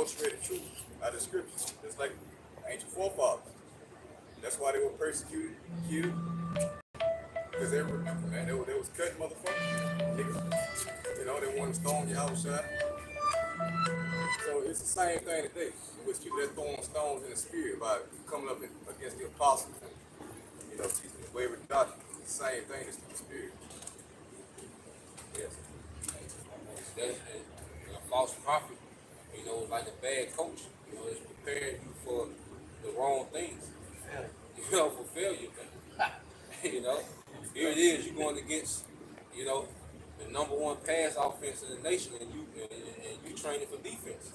demonstrated truth out of the scriptures, just like ancient forefathers. That's why they were persecuted, killed, because they were, man, they was cutting motherfuckers. Niggas. You know, they wanted to stone you outside. So it's the same thing today, in which people are throwing stones in the spirit by coming up against the apostles and, teaching the wayward doctrine. It's the same thing as the spirit. Yes. That's a false prophet, like a bad coach. It's preparing you for the wrong things. For failure, man. Here it is, you're going against, the number one pass offense in the nation, and you training for defense.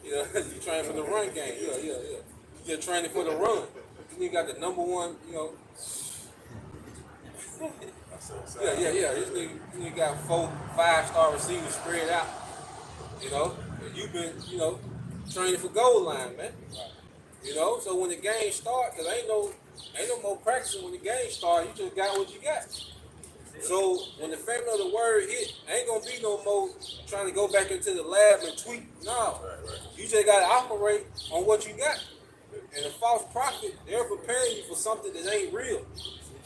You training for the run game. Yeah. You're training for the run. You got the number one, This nigga got 4, 5-star receivers spread out. And you've been, training for goal line, man. So when the game starts, cause ain't no more practicing when the game starts. You just got what you got. So when the family of the word hit, ain't gonna be no more trying to go back into the lab and tweak. No, you just gotta operate on what you got. And a false prophet, they're preparing you for something that ain't real.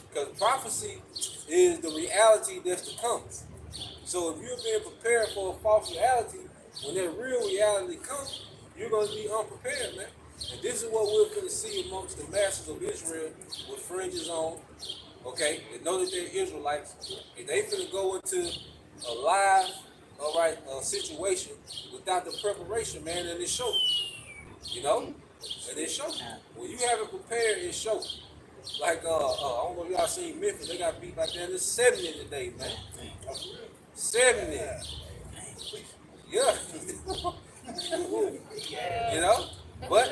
Because prophecy is the reality that's to come. So if you're being prepared for a false reality, when that real reality comes, you're gonna be unprepared, man. And this is what we're going to see amongst the masses of Israel with fringes on, okay? They know that they're Israelites, and they finna go into a live, situation without the preparation, man, and it shows, and it shows. When you haven't prepared, it shows. Like, I don't know if y'all seen Memphis, they got beat like that in the 70 today, man. 70. Yeah. But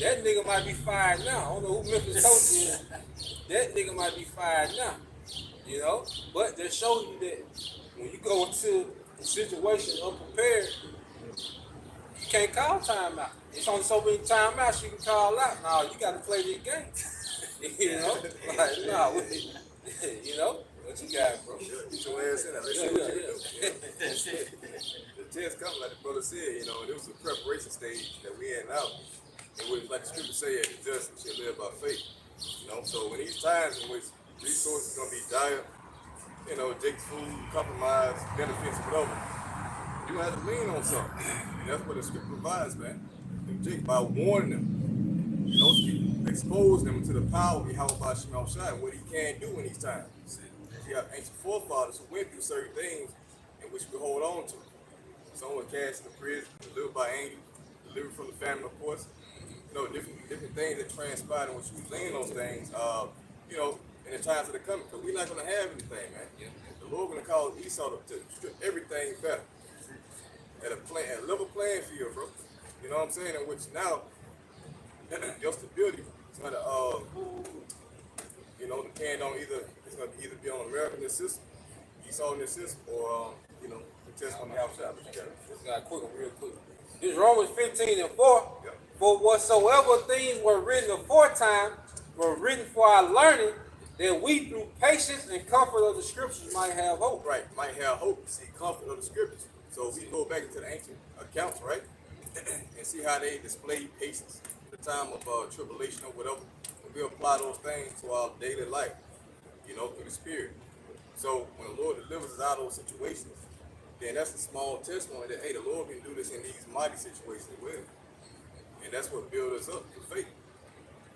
that nigga might be fired now. I don't know who Memphis coach is. That nigga might be fired now. But they show you that when you go into a situation unprepared, you can't call timeout. It's only so many timeouts you can call out. No, you gotta play this game. What you got, bro? Get your ass in there. Let's see what you can do. The test coming, like the brother said, it was a preparation stage that we in now. And which, like the scripture say, the just shall live by faith. So when these times in which resources gonna be dire, Jake's food, compromise, benefits, whatever, you gonna have to lean on something. And that's what the scripture provides, man. And Jake, by warning them, expose them to the power of Yahweh Shema Shai and what he can do in these times. You have ancient forefathers who went through certain things in which we hold on to. Someone cast into prison, delivered by angels, delivered from the family, of course. Different things that transpired in which we lean on things, in the times that are coming. Because we're not going to have anything, man. The Lord going to cause Esau to strip everything back at a level playing field, bro. You know what I'm saying? In which now, your stability is going to, depend on it's going to either be on American system, Esau in this system, or, the test on the outside. Just got real quick. This Romans 15:4. Yep. For whatsoever things were written aforetime were written for our learning, that we through patience and comfort of the scriptures might have hope. Right, might have hope, see comfort of the scriptures. So we go back into the ancient accounts, right, and see how they display patience at the time of tribulation or whatever. And we apply those things to our daily life, through the spirit. So when the Lord delivers us out of those situations, then that's a small testimony that, hey, the Lord can do this in these mighty situations as well. And that's what builds us up in faith.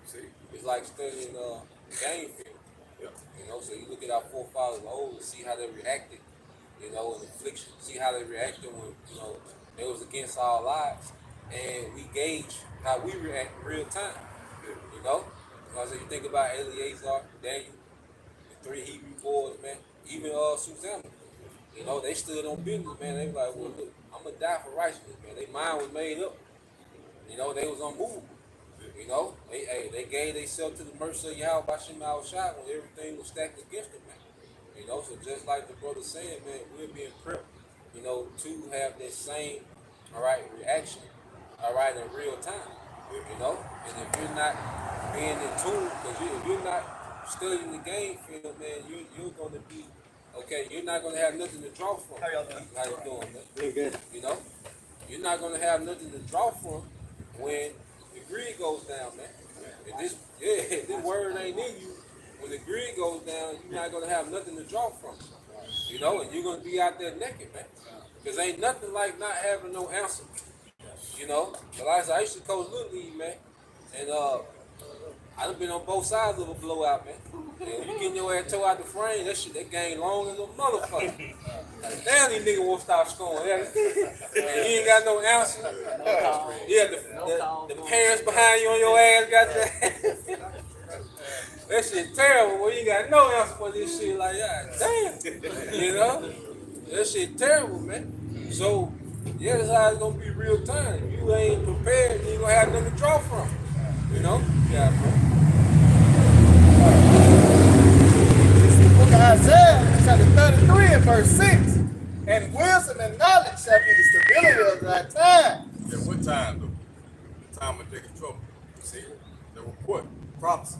See? It's like studying the game film. Yeah. So you look at our forefathers of old and see how they reacted, in affliction. See how they reacted when, it was against our lives. And we gauge how we react in real time. Because if you think about Eleazar, Daniel, the 3 Hebrew boys, man, even Susanna, they stood on business, man. They were like, well, look, I'm going to die for righteousness, man. Their mind was made up. They was unmovable. They gave themselves to the mercy of Yahweh by Shema Shai when everything was stacked against them, man. So just like the brother said, man, we're being prepped, to have that same, reaction, in real time, And if you're not being in tune, because if you're not studying the game field, man, you're going to be okay, you're not gonna have nothing to draw from. How y'all doing? How you doing, man? Very good. You know, you're not gonna have nothing to draw from when the greed goes down, man. And this, yeah, this word ain't in you. When the greed goes down, you're not gonna have nothing to draw from. You know, and you're gonna be out there naked, man. Cause ain't nothing like not having no answer. You know, but like I said, I used to coach Little League, man, and I done been on both sides of a blowout, man. And you getting your ass tore out the frame, that game long as a motherfucker. Damn, these niggas won't stop scoring. Yeah. And you ain't got no answer. Yeah, the parents behind you on your ass got that. That shit terrible. Well, you got no answer for this shit like that. Damn. You know? That shit terrible, man. So, yeah, that's how it's gonna be real time. If you ain't prepared, you ain't gonna have nothing to draw from. You know? Yeah, bro. Book of Isaiah, chapter 33 and verse 6. And wisdom and knowledge shall be the stability of thy time. Yeah, what time though? The time of Jacob's trouble. You see? The report, prophecy.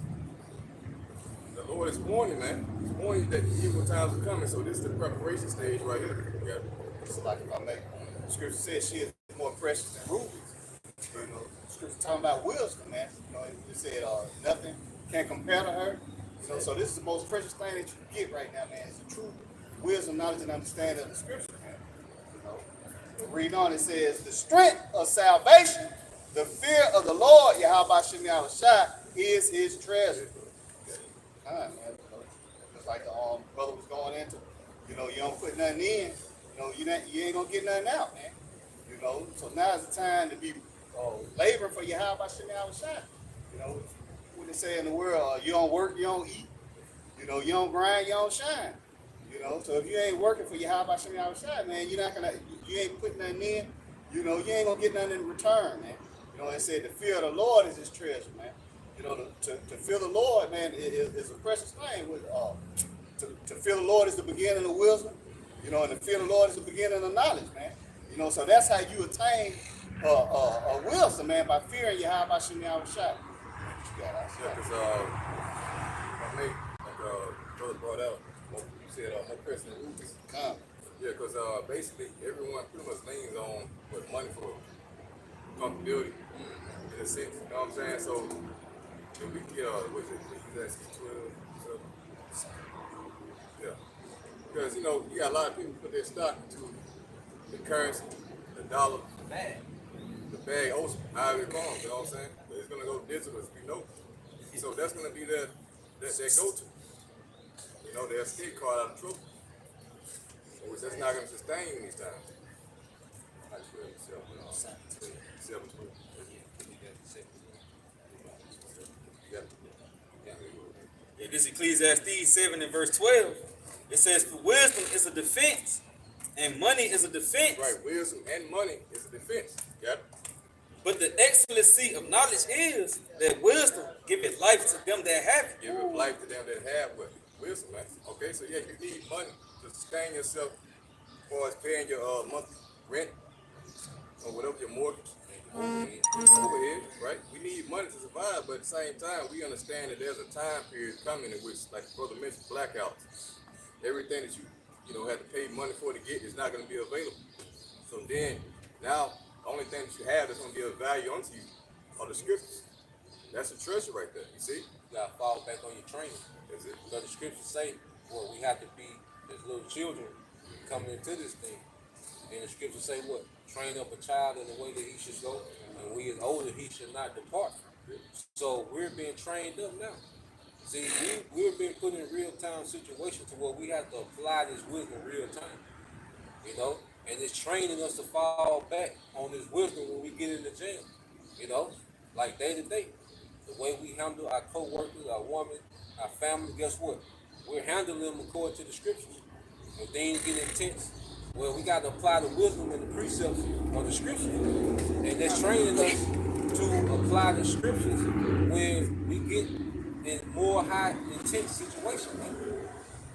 The Lord is warning, man. He's warning that evil times are coming. So this is the preparation stage right here. Yeah. It's like if I make scripture says she is more precious than rubies. You know, scripture talking about wisdom, man. You know, it said nothing can compare to her. You know, so this is the most precious thing that you can get right now, man. It's the true wisdom, knowledge, and understanding of the scripture, man. You know, read on, it says, the strength of salvation, the fear of the Lord, Yahweh Shem Yahushua, is his treasure. Man. Just like the brother was going into, you know, you don't put nothing in, you know, you ain't gonna get nothing out, man. You know, so now is the time to be laboring for Yahweh Shem Yahushua. You know, what they say in the world, you don't work, you don't eat. You know, you don't grind, you don't shine. You know, so if you ain't working for Yahweh Shem Yahushua, man, you ain't putting nothing in. You know, you ain't gonna get nothing in return, man. You know, it said the fear of the Lord is his treasure, man. You know, to fear the Lord, man, is a precious thing. To fear the Lord is the beginning of wisdom. You know, and to fear the Lord is the beginning of knowledge, man. You know, so that's how you attain wisdom, man, by fearing Yahweh Shem Yahushua. Yeah, because I made, like brother brought out, you said more pressing than rubies. Come. Yeah, because basically everyone pretty much leans on with money for comfortability in a sense. You know what I'm saying? So if we can get what's it? That's 12. So, yeah, because you know you got a lot of people put their stock into the currency, the dollar, the bag, also however it comes. You know what I'm saying? But it's gonna go digital, as we know. So that's gonna be their go-to. You know, their escape card out of trouble. Which that's not going to sustain in these times. Like 7, 12. Yeah, this is Ecclesiastes 7 and verse 12. It says, for wisdom is a defense, and money is a defense. Right, wisdom and money is a defense. Got it? But the excellency of knowledge is that wisdom giveth life to them that have it. Give it life to them that have what? Wisdom, man. Okay, so yeah, you need money to sustain yourself as far as paying your monthly rent or whatever, your mortgage, overhead, right? We need money to survive, but at the same time, we understand that there's a time period coming in which, like the brother mentioned, blackouts. Everything that you know, have to pay money for to get is not going to be available. So then, now, the only thing that you have that's going to give value unto you are the scriptures. That's a treasure right there, you see? You gotta fall back on your training. That's it. So the scriptures say, well, we have to be as little children coming into this thing. And the scriptures say what? Train up a child in the way that he should go, and when he is older, he should not depart. So we're being trained up now. See, we're being put in real-time situations to where we have to apply this wisdom real time. You know? And it's training us to fall back on this wisdom when we get in the jail. You know? Like day to day. The way we handle our co-workers, our women, our family, guess what? We're handling them according to the scriptures. When things get intense, well, we got to apply the wisdom and the precepts of the scriptures. And that's training us to apply the scriptures when we get in more high intense situations.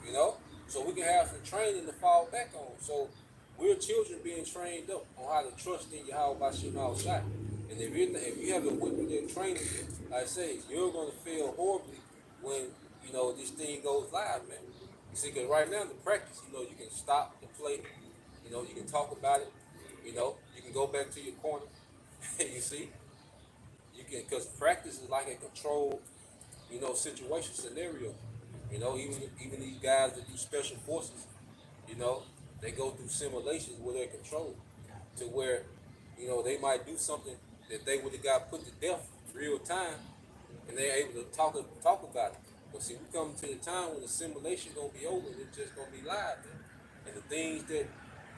You know? So we can have some training to fall back on. So we're children being trained up on how to trust in Yahweh Shem outside. And if you haven't went through that training, like I say, you're going to feel horribly when, you know, this thing goes live, man. You see, because right now in the practice, you know, you can stop the play. You know, you can talk about it. You know, you can go back to your corner. You see, you can, because practice is like a controlled, you know, situation scenario. You know, even these guys that do special forces, you know, they go through simulations where they're controlled to where, you know, they might do something that they would have got put to death real time, and they're able to talk about it. But see, we come to the time when the simulation gonna be over and it's just gonna be live, man. And the things that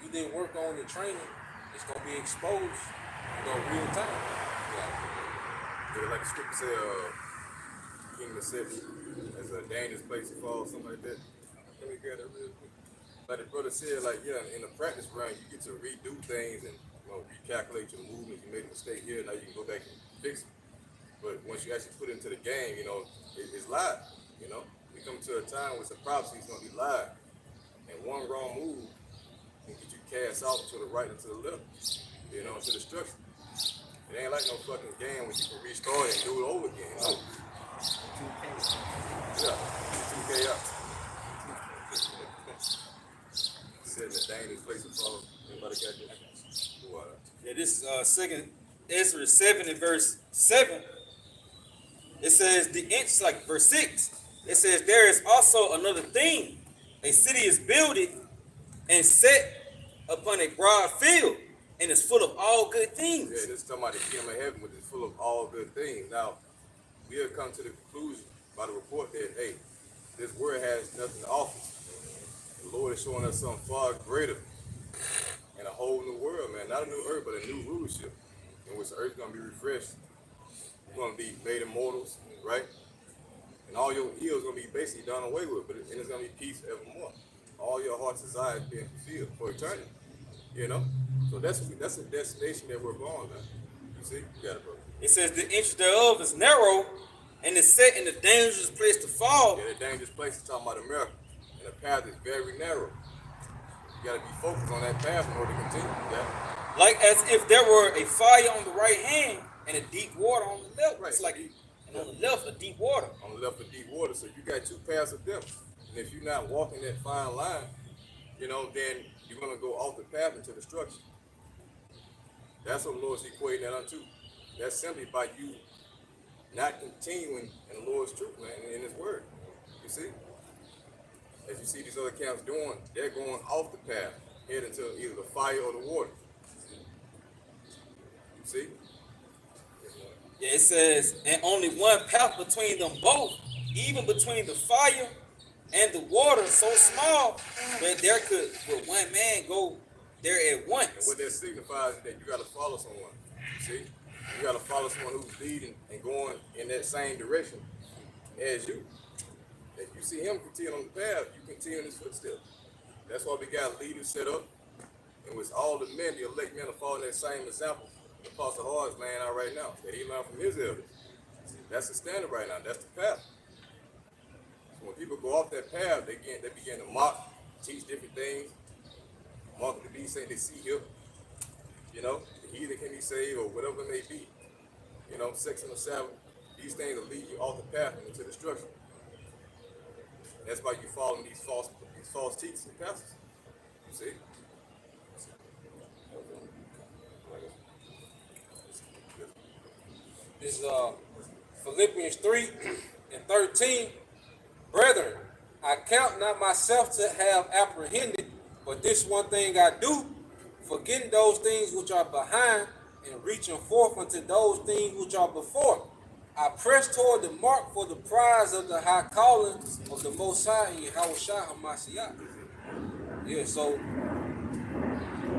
you didn't work on in training, it's gonna be exposed, you know, real time. Yeah, like the scripture say, Kingdom City is a dangerous place to fall, something like that. Let me get that real quick. Like the brother said, like, yeah, in the practice round, you get to redo things and, you know, recalculate your movements. You made a mistake here, now you can go back and fix it. But once you actually put it into the game, you know, it's live. You know, we come to a time where the prophecy is going to be live, and one wrong move can get you cast off to the right and to the left. You know, to destruction. It ain't like no fucking game where you can restart and do it over again. No. Yeah, 2K up. Said in a dangerous place to fall. Anybody got this? Yeah, this is second Ezra 7 and verse 7. It says the inch, like verse 6. It says there is also another thing. A city is builded and set upon a broad field, and is full of all good things. Yeah, this is talking about the kingdom of heaven, which is full of all good things. Now, we have come to the conclusion by the report that, hey, this word has nothing to offer. The Lord is showing us something far greater and a whole new world, man. Not a new earth, but a new rulership in which the earth is going to be refreshed. We're going to be made immortals, right? And all your ills going to be basically done away with, but it's going to be peace evermore. All your heart's desires being fulfilled for eternity, you know? So that's a destination that we're going now. You see? You got it, brother. It says the inch thereof is narrow, and is set in a dangerous place to fall. Yeah, the dangerous place is talking about America. And the path is very narrow. You got to be focused on that path in order to continue. Yeah. Like as if there were a fire on the right hand and a deep water on the left. Right. It's like, and on the left, a deep water. On the left of deep water. So you got two paths of depth. And if you're not walking that fine line, you know, then you're going to go off the path into destruction. That's what the Lord's equating that unto. That's simply by you not continuing in the Lord's truth, man, in His word. You see? As you see these other camps doing, they're going off the path, heading to either the fire or the water. You see? Yeah, it says, and only one path between them both, even between the fire and the water, so small that there could, with one man, go there at once. And what that signifies is that you got to follow someone. You see? You got to follow someone who's leading and going in that same direction as you. If you see him continue on the path, you continue in his footsteps. That's why we got leaders set up, and with all the men, the elect men, are following that same example. The Apostle Hall is laying out right now that he learned from his elders. That's the standard right now. That's the path. So when people go off that path, they begin to mock, teach different things, mock the beast, saying they see him. You know, the heathen can be saved or whatever it may be. You know, sex on the Sabbath. These things will lead you off the path and into destruction. That's why you following these false teachers and pastors. You see? This is Philippians 3 and 13. Brethren, I count not myself to have apprehended, but this one thing I do, forgetting those things which are behind and reaching forth unto those things which are before. I press toward the mark for the prize of the high calling of the Most High in Yahushua HaMashiach. Yeah, so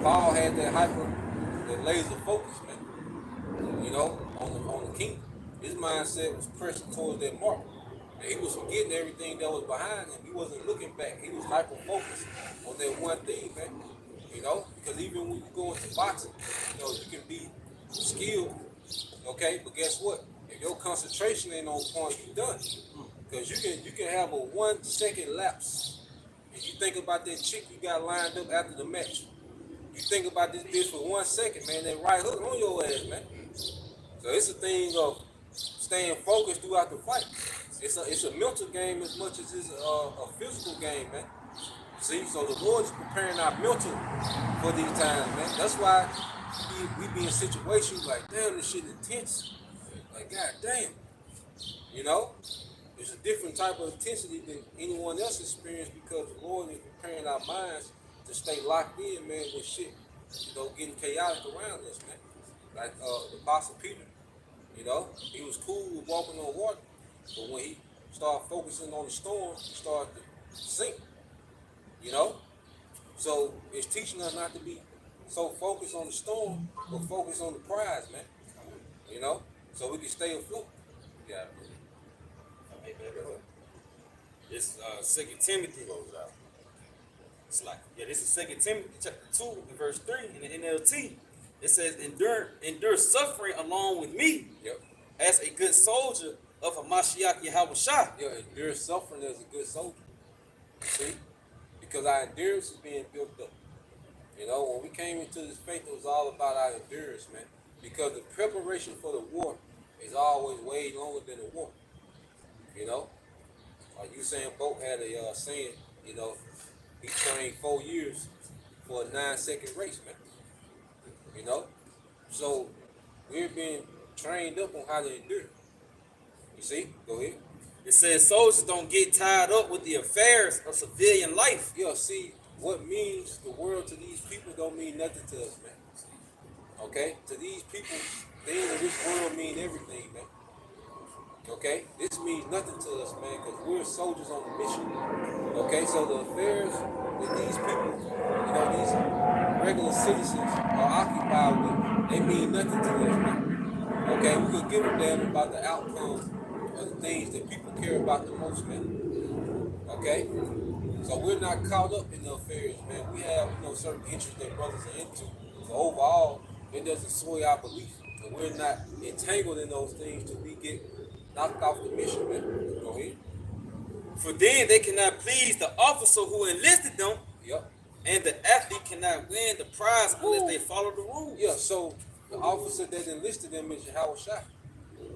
Paul had that laser focus, man. You know, on the kingdom. His mindset was pressing towards that mark. And he was forgetting everything that was behind him. He wasn't looking back. He was hyper focused on that one thing, man. You know, because even when you go into boxing, you know, you can be skilled, okay, but guess what? If your concentration ain't on point, you done. Because you can have a 1 second lapse. And you think about that chick you got lined up after the match. You think about this bitch for 1 second, man, that right hook on your ass, man. So it's a thing of staying focused throughout the fight. It's a mental game as much as it's a physical game, man. See, so the Lord is preparing our mental for these times, man. That's why we be in situations like, damn, this shit intense. Like, god damn, you know. It's a different type of intensity than anyone else experienced because the Lord is preparing our minds to stay locked in, man, with shit, getting chaotic around us, man. Like the Apostle Peter, he was cool with walking on water, but when he started focusing on the storm, he started to sink, So it's teaching us not to be so focused on the storm, but focus on the prize, man. So we can stay afloat. Yeah. It's 2 Timothy goes out. It's like, this is 2 Timothy chapter 2 and verse 3 in the NLT. It says, endure suffering along with me. Yep. As a good soldier of Hamashiach Yahushua. Yeah, endure suffering as a good soldier. See? Because our endurance is being built up. When we came into this faith, it was all about our endurance, man. Because the preparation for the war is always way longer than the war. Like Usain Bolt had a saying, he trained 4 years for a 9-second race, man. So we're being trained up on how to endure. You see? Go ahead. It says soldiers don't get tied up with the affairs of civilian life. Yeah, see, what means the world to these people don't mean nothing to us, man. Okay? To these people, things in this world mean everything, man. Okay? This means nothing to us, man, because we're soldiers on a mission. Okay? So the affairs that these people, these regular citizens are occupied with, they mean nothing to us, man. Okay? We could give a damn about the outcome of the things that people care about the most, man. Okay? So we're not caught up in the affairs, man. We have, certain interests that brothers are into. So overall, it doesn't sway our belief. And we're not entangled in those things till we get knocked off the mission, man. Go ahead. For then they cannot please the officer who enlisted them. Yep. And the athlete cannot win the prize unless they follow the rules. Yeah, so the officer that enlisted them is Yahushua.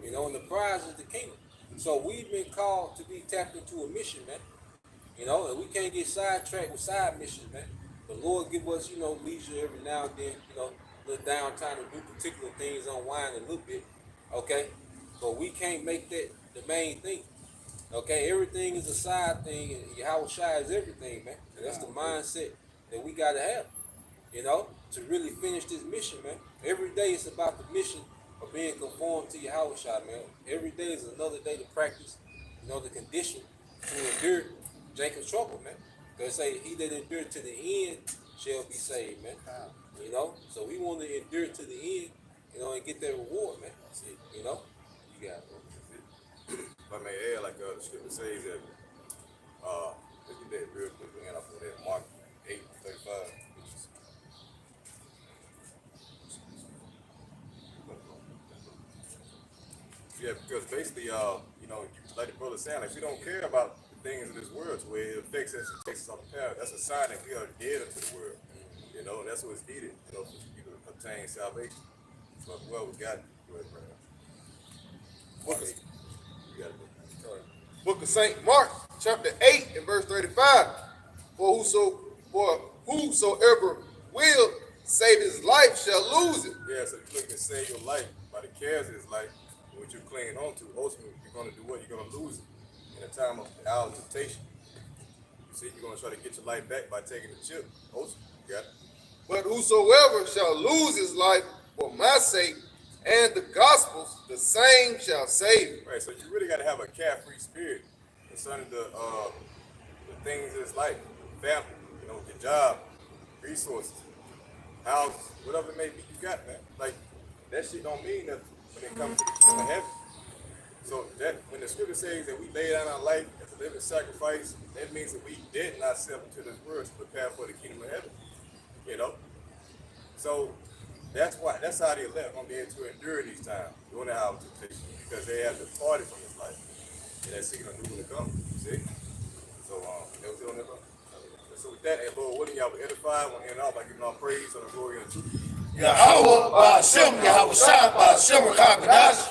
And the prize is the kingdom. So we've been called to be tapped into a mission, man. And we can't get sidetracked with side missions, man. The Lord give us, leisure every now and then, little downtime to do particular things, unwind a little bit, okay? But we can't make that the main thing, okay? Everything is a side thing, and Yahushua is everything, man. And that's the mindset that we got to have, to really finish this mission, man. Every day it's about the mission of being conformed to Yahushua, man. Every day is another day to practice, the condition to endure Jacob's trouble, man. Because say, he that endured to the end shall be saved, man. So we want to endure to the end, and get that reward, man. See, you got it, bro. If I may add, like the scripture says that, let's get that real quick, man, off of that Mark 8:35. Yeah, because basically, like the brother saying, like we don't care about the things of this world to where it affects us and takes us off the path. That's a sign that we are dead unto the world. And that's what's needed, for you to obtain salvation. So well, we got it. Go ahead, brother. Book of St. Mark, chapter 8 and verse 35. For whosoever will save his life shall lose it. Yeah, so you look to save your life by the cares of his life, and what you're clinging on to, ultimately you're going to do what? You're going to lose it in a time of the hour of temptation. You see, you're going to try to get your life back by taking the chip. Ultimately, you got it. But whosoever shall lose his life for my sake and the gospel's, the same shall save it. Right, so you really got to have a carefree spirit concerning the things of this life, family, your job, resources, houses, whatever it may be you got, man. Like, that shit don't mean nothing when it comes to the kingdom of heaven. So that when the scripture says that we lay down our life as a living sacrifice, that means that we dead ourselves into this world to prepare for the kingdom of heaven. So that's how the elect gonna be able to endure these times during the hour of temptation, because they have departed from this life. And they're seeking a new one to come. See? So that was it on that. So with that, and Lord willing, y'all will edify. I want to end off by giving all praise on the glory and truth. Yahweh, Ba'ashem, Yahweh Shai, Ba'ashem, Rakakadash.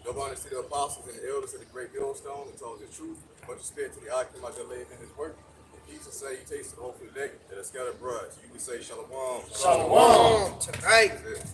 Double honor to the apostles and the elders of the great millstone and told the truth. Much respect to the Akim I believe in his work. And peace and salutations to the hopeful day that are scattered abroad. So you can say shalom. Shalom tonight. That's it.